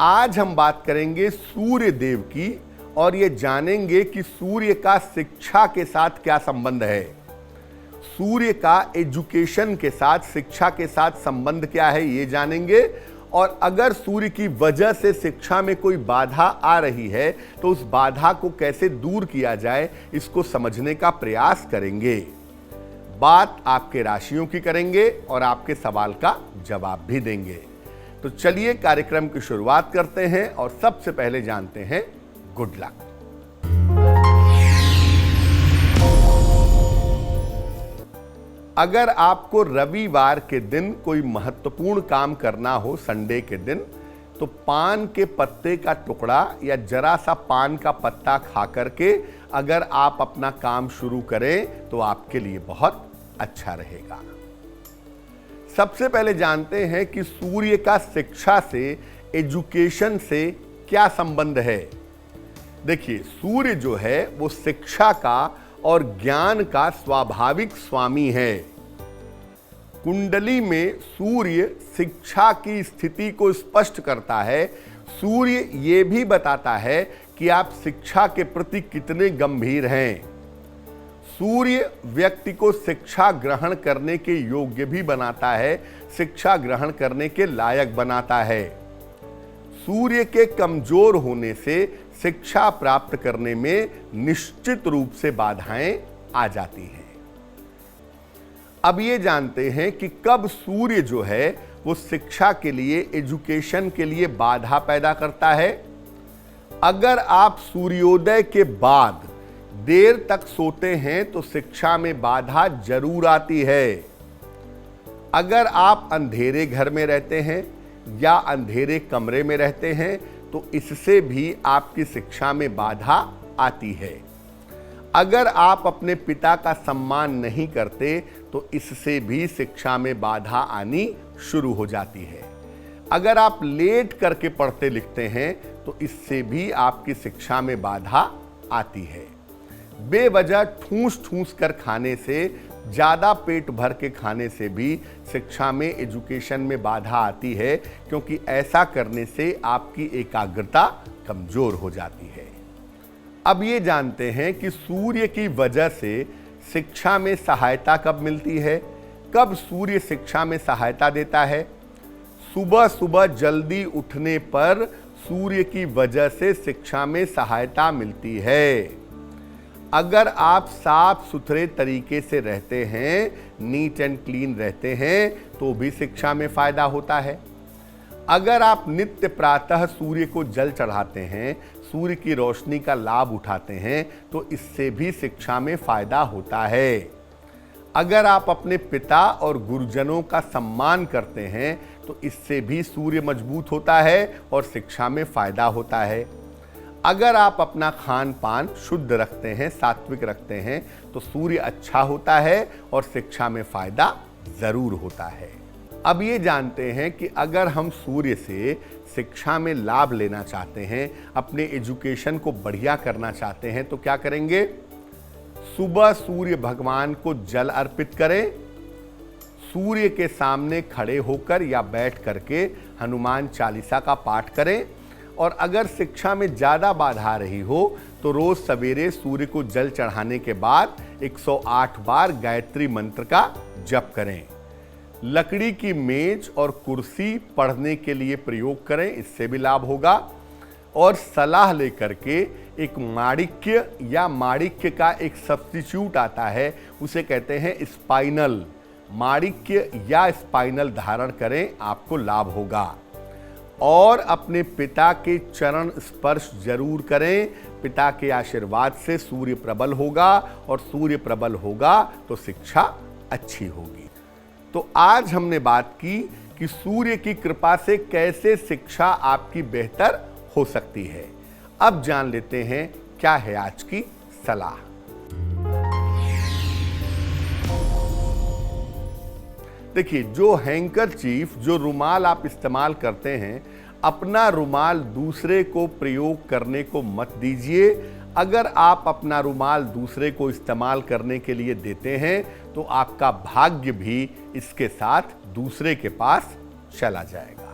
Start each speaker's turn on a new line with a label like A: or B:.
A: आज हम बात करेंगे सूर्य देव की और ये जानेंगे कि सूर्य का शिक्षा के साथ क्या संबंध है। सूर्य का एजुकेशन के साथ, शिक्षा के साथ संबंध क्या है ये जानेंगे। और अगर सूर्य की वजह से शिक्षा में कोई बाधा आ रही है तो उस बाधा को कैसे दूर किया जाए इसको समझने का प्रयास करेंगे। बात आपके राशियों की करेंगे और आपके सवाल का जवाब भी देंगे। तो चलिए कार्यक्रम की शुरुआत करते हैं और सबसे पहले जानते हैं गुड लक। अगर आपको रविवार के दिन कोई महत्वपूर्ण काम करना हो, संडे के दिन, तो पान के पत्ते का टुकड़ा या जरा सा पान का पत्ता खा करके अगर आप अपना काम शुरू करें तो आपके लिए बहुत अच्छा रहेगा। सबसे पहले जानते हैं कि सूर्य का शिक्षा से, एजुकेशन से क्या संबंध है। देखिए, सूर्य जो है वो शिक्षा का और ज्ञान का स्वाभाविक स्वामी है। कुंडली में सूर्य शिक्षा की स्थिति को स्पष्ट करता है। सूर्य ये भी बताता है कि आप शिक्षा के प्रति कितने गंभीर हैं। सूर्य व्यक्ति को शिक्षा ग्रहण करने के योग्य भी बनाता है, शिक्षा ग्रहण करने के लायक बनाता है। सूर्य के कमजोर होने से शिक्षा प्राप्त करने में निश्चित रूप से बाधाएं आ जाती हैं। अब ये जानते हैं कि कब सूर्य जो है वो शिक्षा के लिए, एजुकेशन के लिए बाधा पैदा करता है। अगर आप सूर्योदय के बाद देर तक सोते हैं तो शिक्षा में बाधा जरूर आती है। अगर आप अंधेरे घर में रहते हैं या अंधेरे कमरे में रहते हैं तो इससे भी आपकी शिक्षा में बाधा आती है। अगर आप अपने पिता का सम्मान नहीं करते तो इससे भी शिक्षा में बाधा आनी शुरू हो जाती है। अगर आप लेट करके पढ़ते लिखते हैं तो इससे भी आपकी शिक्षा में बाधा आती है। बेवजह ठूस ठूस कर खाने से, ज़्यादा पेट भर के खाने से भी शिक्षा में, एजुकेशन में बाधा आती है, क्योंकि ऐसा करने से आपकी एकाग्रता कमजोर हो जाती है। अब ये जानते हैं कि सूर्य की वजह से शिक्षा में सहायता कब मिलती है। कब सूर्य शिक्षा में सहायता देता है? सुबह सुबह जल्दी उठने पर सूर्य की वजह से शिक्षा में सहायता मिलती है। अगर आप साफ सुथरे तरीके से रहते हैं, नीट एंड क्लीन रहते हैं, तो भी शिक्षा में फायदा होता है। अगर आप नित्य प्रातः सूर्य को जल चढ़ाते हैं, सूर्य की रोशनी का लाभ उठाते हैं, तो इससे भी शिक्षा में फायदा होता है। अगर आप अपने पिता और गुरुजनों का सम्मान करते हैं तो इससे भी सूर्य मजबूत होता है और शिक्षा में फायदा होता है। अगर आप अपना खान पान शुद्ध रखते हैं, सात्विक रखते हैं, तो सूर्य अच्छा होता है और शिक्षा में फायदा जरूर होता है। अब ये जानते हैं कि अगर हम सूर्य से शिक्षा में लाभ लेना चाहते हैं, अपने एजुकेशन को बढ़िया करना चाहते हैं, तो क्या करेंगे? सुबह सूर्य भगवान को जल अर्पित करें। सूर्य के सामने खड़े होकर या बैठ करके हनुमान चालीसा का पाठ करें। और अगर शिक्षा में ज़्यादा बाधा आ रही हो तो रोज़ सवेरे सूर्य को जल चढ़ाने के बाद 108 बार गायत्री मंत्र का जप करें। लकड़ी की मेज और कुर्सी पढ़ने के लिए प्रयोग करें, इससे भी लाभ होगा। और सलाह लेकर के एक माणिक्य या माणिक्य का एक सब्स्टिट्यूट आता है, उसे कहते हैं स्पाइनल। माणिक्य या स्पाइनल धारण करें, आपको लाभ होगा। और अपने पिता के चरण स्पर्श जरूर करें। पिता के आशीर्वाद से सूर्य प्रबल होगा और सूर्य प्रबल होगा तो शिक्षा अच्छी होगी। तो आज हमने बात की कि सूर्य की कृपा से कैसे शिक्षा आपकी बेहतर हो सकती है। अब जान लेते हैं क्या है आज की सलाह। देखिए, जो हैंकरचीफ, जो रुमाल आप इस्तेमाल करते हैं, अपना रुमाल दूसरे को प्रयोग करने को मत दीजिए। अगर आप अपना रुमाल दूसरे को इस्तेमाल करने के लिए देते हैं तो आपका भाग्य भी इसके साथ दूसरे के पास चला जाएगा।